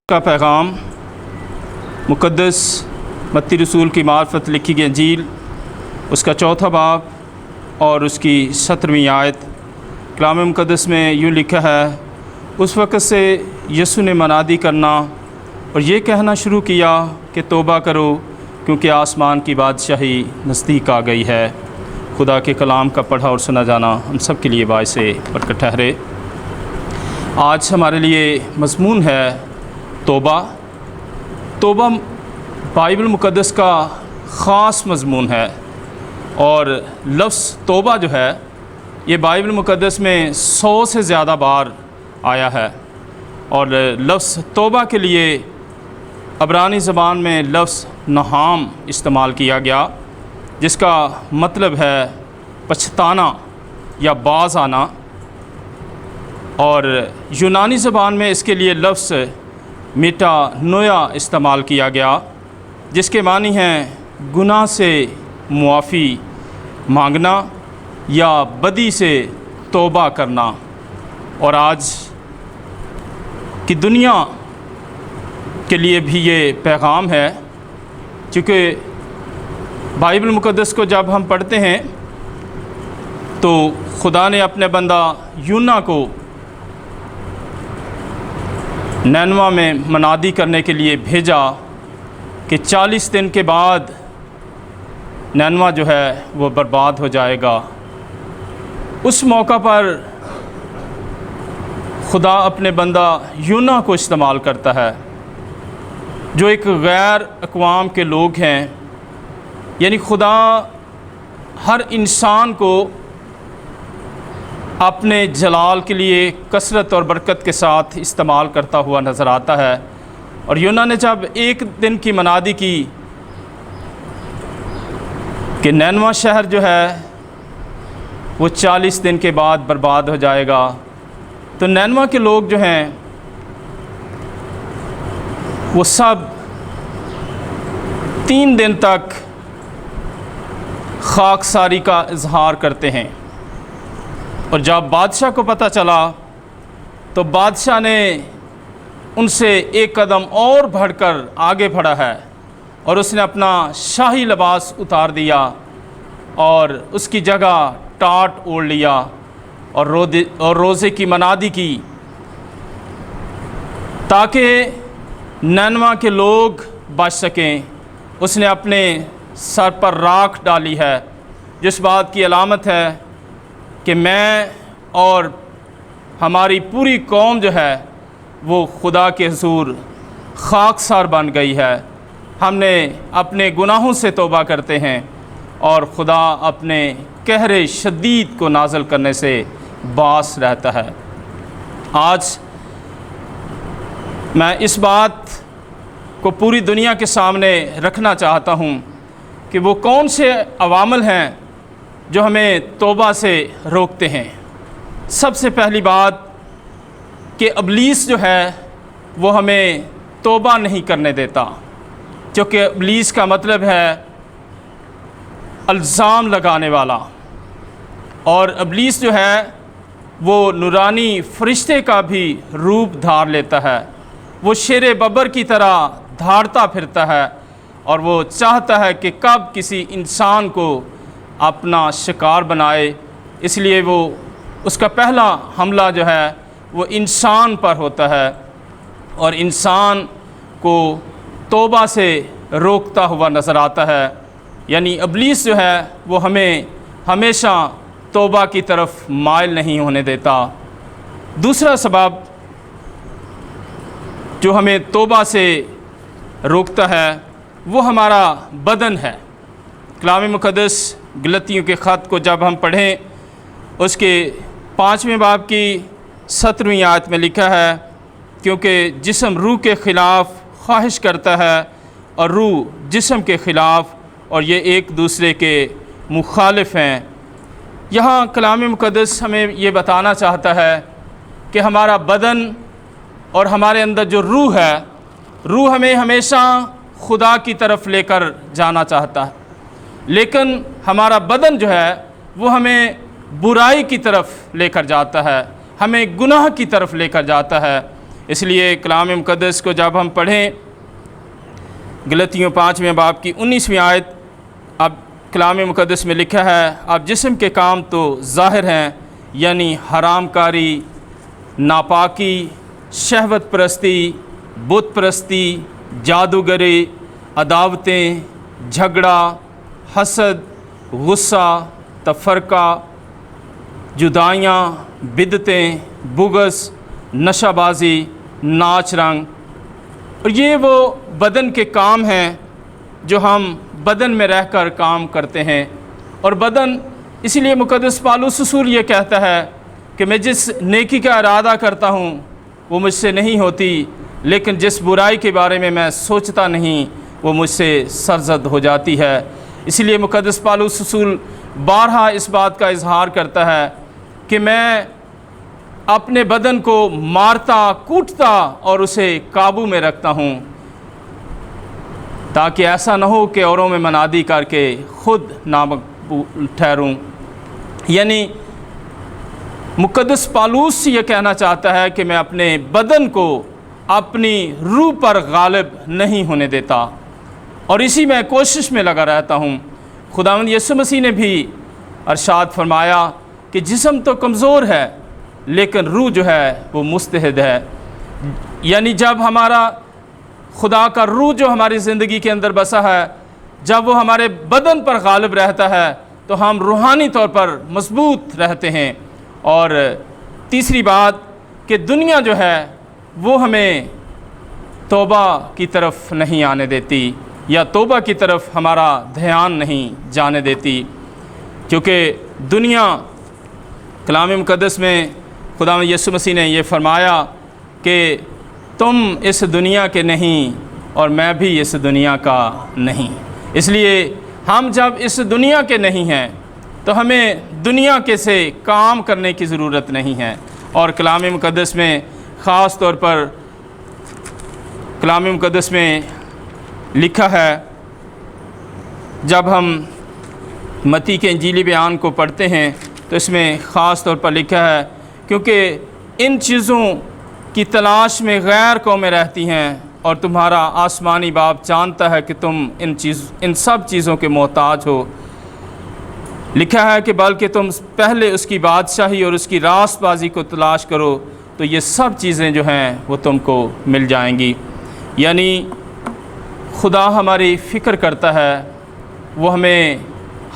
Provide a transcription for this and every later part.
کا پیغام مقدس متی رسول کی معرفت لکھی گئی انجیل اس کا 4 باب اور اس کی 17ویں آیت کلام مقدس میں یوں لکھا ہے، اس وقت سے یسوع نے منادی کرنا اور یہ کہنا شروع کیا کہ توبہ کرو کیونکہ آسمان کی بادشاہی نزدیک آ گئی ہے۔ خدا کے کلام کا پڑھا اور سنا جانا ہم سب کے لیے باعث برکت ٹھہرے۔ آج ہمارے لیے مضمون ہے توبہ۔ توبہ بائبل مقدس کا خاص مضمون ہے اور لفظ توبہ جو ہے یہ بائبل مقدس میں 100 سے زیادہ بار آیا ہے، اور لفظ توبہ کے لیے عبرانی زبان میں لفظ نہام استعمال کیا گیا، جس کا مطلب ہے پچھتانا یا باز آنا، اور یونانی زبان میں اس کے لیے لفظ میٹا نویا استعمال کیا گیا، جس کے معنی ہیں گناہ سے معافی مانگنا یا بدی سے توبہ کرنا۔ اور آج کی دنیا کے لیے بھی یہ پیغام ہے، چونکہ بائبل مقدس کو جب ہم پڑھتے ہیں تو خدا نے اپنے بندہ یونا کو نینوا میں منادی کرنے کے لیے بھیجا کہ 40 دن کے بعد نینوا جو ہے وہ برباد ہو جائے گا۔ اس موقع پر خدا اپنے بندہ یونا کو استعمال کرتا ہے، جو ایک غیر اقوام کے لوگ ہیں، یعنی خدا ہر انسان کو اپنے جلال کے لیے کثرت اور برکت کے ساتھ استعمال کرتا ہوا نظر آتا ہے۔ اور یونا نے جب 1 دن کی منادی کی کہ نینوا شہر جو ہے وہ 40 دن کے بعد برباد ہو جائے گا، تو نینوا کے لوگ جو ہیں وہ سب 3 دن تک خاکساری کا اظہار کرتے ہیں۔ اور جب بادشاہ کو پتہ چلا تو بادشاہ نے ان سے ایک قدم اور بڑھ کر آگے بڑھا ہے، اور اس نے اپنا شاہی لباس اتار دیا اور اس کی جگہ ٹاٹ اوڑھ لیا اور روزے کی منادی کی، تاکہ نینوا کے لوگ بچ سکیں۔ اس نے اپنے سر پر راکھ ڈالی ہے، جس بات کی علامت ہے کہ میں اور ہماری پوری قوم جو ہے وہ خدا کے حضور خاکسار بن گئی ہے۔ ہم نے اپنے گناہوں سے توبہ کرتے ہیں اور خدا اپنے قہر شدید کو نازل کرنے سے باز رہتا ہے۔ آج میں اس بات کو پوری دنیا کے سامنے رکھنا چاہتا ہوں کہ وہ کون سے عوامل ہیں جو ہمیں توبہ سے روکتے ہیں۔ سب سے پہلی بات کہ ابلیس جو ہے وہ ہمیں توبہ نہیں کرنے دیتا، کیونکہ ابلیس کا مطلب ہے الزام لگانے والا، اور ابلیس جو ہے وہ نورانی فرشتے کا بھی روپ دھار لیتا ہے۔ وہ شیر ببر کی طرح دھاڑتا پھرتا ہے، اور وہ چاہتا ہے کہ کب کسی انسان کو اپنا شکار بنائے، اس لیے وہ اس کا پہلا حملہ جو ہے وہ انسان پر ہوتا ہے، اور انسان کو توبہ سے روکتا ہوا نظر آتا ہے۔ یعنی ابلیس جو ہے وہ ہمیں ہمیشہ توبہ کی طرف مائل نہیں ہونے دیتا۔ دوسرا سبب جو ہمیں توبہ سے روکتا ہے وہ ہمارا بدن ہے۔ کلام مقدس غلطیوں کے خط کو جب ہم پڑھیں، اس کے 5ویں باب کی 17ویں آیت میں لکھا ہے، کیونکہ جسم روح کے خلاف خواہش کرتا ہے اور روح جسم کے خلاف، اور یہ ایک دوسرے کے مخالف ہیں۔ یہاں کلام مقدس ہمیں یہ بتانا چاہتا ہے کہ ہمارا بدن اور ہمارے اندر جو روح ہے، روح ہمیں ہمیشہ خدا کی طرف لے کر جانا چاہتا ہے، لیکن ہمارا بدن جو ہے وہ ہمیں برائی کی طرف لے کر جاتا ہے، ہمیں گناہ کی طرف لے کر جاتا ہے۔ اس لیے کلام مقدس کو جب ہم پڑھیں، غلطیوں 5ویں باب کی 19ویں آیت، اب کلام مقدس میں لکھا ہے اب جسم کے کام تو ظاہر ہیں، یعنی حرام کاری، ناپاکی، شہوت پرستی، بت پرستی، جادوگری، عداوتیں، جھگڑا، حسد، غصہ، تفرقہ، جدائیاں، بدعتیں، بغض، نشہ بازی، ناچ رنگ۔ اور یہ وہ بدن کے کام ہیں جو ہم بدن میں رہ کر کام کرتے ہیں۔ اور بدن، اسی لیے مقدس پالوس رسول یہ کہتا ہے کہ میں جس نیکی کا ارادہ کرتا ہوں وہ مجھ سے نہیں ہوتی، لیکن جس برائی کے بارے میں میں سوچتا نہیں وہ مجھ سے سرزد ہو جاتی ہے۔ اسی لیے مقدس پالوس رسول بارہا اس بات کا اظہار کرتا ہے کہ میں اپنے بدن کو مارتا، کوٹتا اور اسے قابو میں رکھتا ہوں، تاکہ ایسا نہ ہو کہ اوروں میں منادی کر کے خود نامقبول ٹھہروں۔ یعنی مقدس پالوس یہ کہنا چاہتا ہے کہ میں اپنے بدن کو اپنی روح پر غالب نہیں ہونے دیتا، اور اسی میں کوشش میں لگا رہتا ہوں۔ خداوند یسوع مسیح نے بھی ارشاد فرمایا کہ جسم تو کمزور ہے لیکن روح جو ہے وہ مستعد ہے۔ یعنی جب ہمارا خدا کا روح جو ہماری زندگی کے اندر بسا ہے، جب وہ ہمارے بدن پر غالب رہتا ہے تو ہم روحانی طور پر مضبوط رہتے ہیں۔ اور تیسری بات کہ دنیا جو ہے وہ ہمیں توبہ کی طرف نہیں آنے دیتی، یا توبہ کی طرف ہمارا دھیان نہیں جانے دیتی، کیونکہ دنیا، کلام مقدس میں خداوند یسوع مسیح نے یہ فرمایا کہ تم اس دنیا کے نہیں اور میں بھی اس دنیا کا نہیں۔ اس لیے ہم جب اس دنیا کے نہیں ہیں تو ہمیں دنیا کے سے کام کرنے کی ضرورت نہیں ہے۔ اور کلام مقدس میں خاص طور پر کلام مقدس میں لکھا ہے، جب ہم متی کے انجیلی بیان کو پڑھتے ہیں تو اس میں خاص طور پر لکھا ہے کیونکہ ان چیزوں کی تلاش میں غیر قومیں رہتی ہیں اور تمہارا آسمانی باپ جانتا ہے کہ تم ان سب چیزوں کے محتاج ہو۔ لکھا ہے کہ بلکہ تم پہلے اس کی بادشاہی اور اس کی راست بازی کو تلاش کرو تو یہ سب چیزیں جو ہیں وہ تم کو مل جائیں گی۔ یعنی خدا ہماری فکر کرتا ہے، وہ ہمیں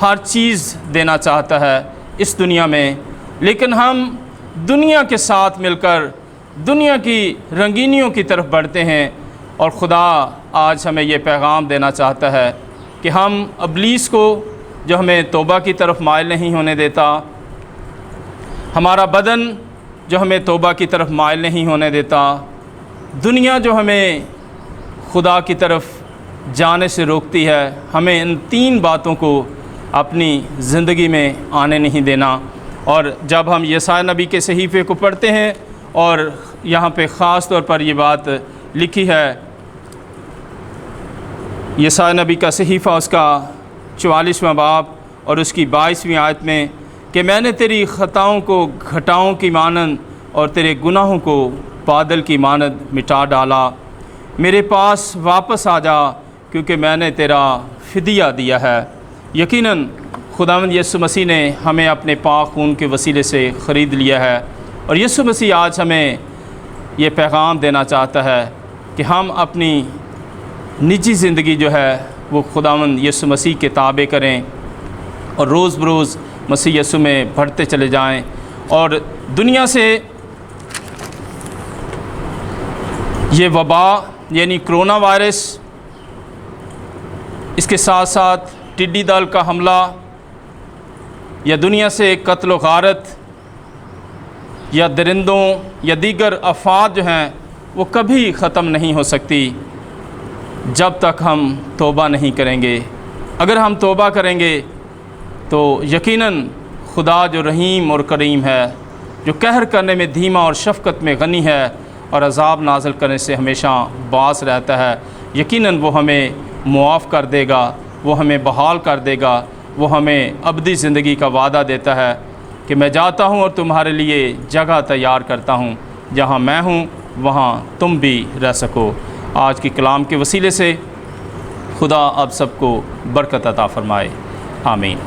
ہر چیز دینا چاہتا ہے اس دنیا میں، لیکن ہم دنیا کے ساتھ مل کر دنیا کی رنگینیوں کی طرف بڑھتے ہیں۔ اور خدا آج ہمیں یہ پیغام دینا چاہتا ہے کہ ہم ابلیس کو جو ہمیں توبہ کی طرف مائل نہیں ہونے دیتا، ہمارا بدن جو ہمیں توبہ کی طرف مائل نہیں ہونے دیتا، دنیا جو ہمیں خدا کی طرف جانے سے روکتی ہے، ہمیں ان 3 باتوں کو اپنی زندگی میں آنے نہیں دینا۔ اور جب ہم یسایا نبی کے صحیفے کو پڑھتے ہیں، اور یہاں پہ خاص طور پر یہ بات لکھی ہے، یسایا نبی کا صحیفہ اس کا 44واں باب اور اس کی 22ویں آیت میں کہ میں نے تیری خطاؤں کو گھٹاؤں کی مانند اور تیرے گناہوں کو بادل کی مانند مٹا ڈالا، میرے پاس واپس آ جا کیونکہ میں نے تیرا فدیہ دیا ہے۔ یقیناً خداوند یسوع مسیح نے ہمیں اپنے پاک خون کے وسیلے سے خرید لیا ہے، اور یسوع مسیح آج ہمیں یہ پیغام دینا چاہتا ہے کہ ہم اپنی نجی زندگی جو ہے وہ خداوند یسوع مسیح کے تابع کریں اور روز بروز مسیح یسوع میں بڑھتے چلے جائیں، اور دنیا سے یہ وبا یعنی کرونا وائرس، اس کے ساتھ ساتھ ٹڈی دل کا حملہ، یا دنیا سے قتل و غارت، یا درندوں یا دیگر آفات جو ہیں وہ کبھی ختم نہیں ہو سکتی جب تک ہم توبہ نہیں کریں گے۔ اگر ہم توبہ کریں گے تو یقیناً خدا جو رحیم اور کریم ہے، جو قہر کرنے میں دھیما اور شفقت میں غنی ہے اور عذاب نازل کرنے سے ہمیشہ باز رہتا ہے، یقیناً وہ ہمیں معاف کر دے گا، وہ ہمیں بحال کر دے گا، وہ ہمیں ابدی زندگی کا وعدہ دیتا ہے کہ میں جاتا ہوں اور تمہارے لیے جگہ تیار کرتا ہوں، جہاں میں ہوں وہاں تم بھی رہ سکو۔ آج کے کلام کے وسیلے سے خدا آپ سب کو برکت عطا فرمائے، آمین۔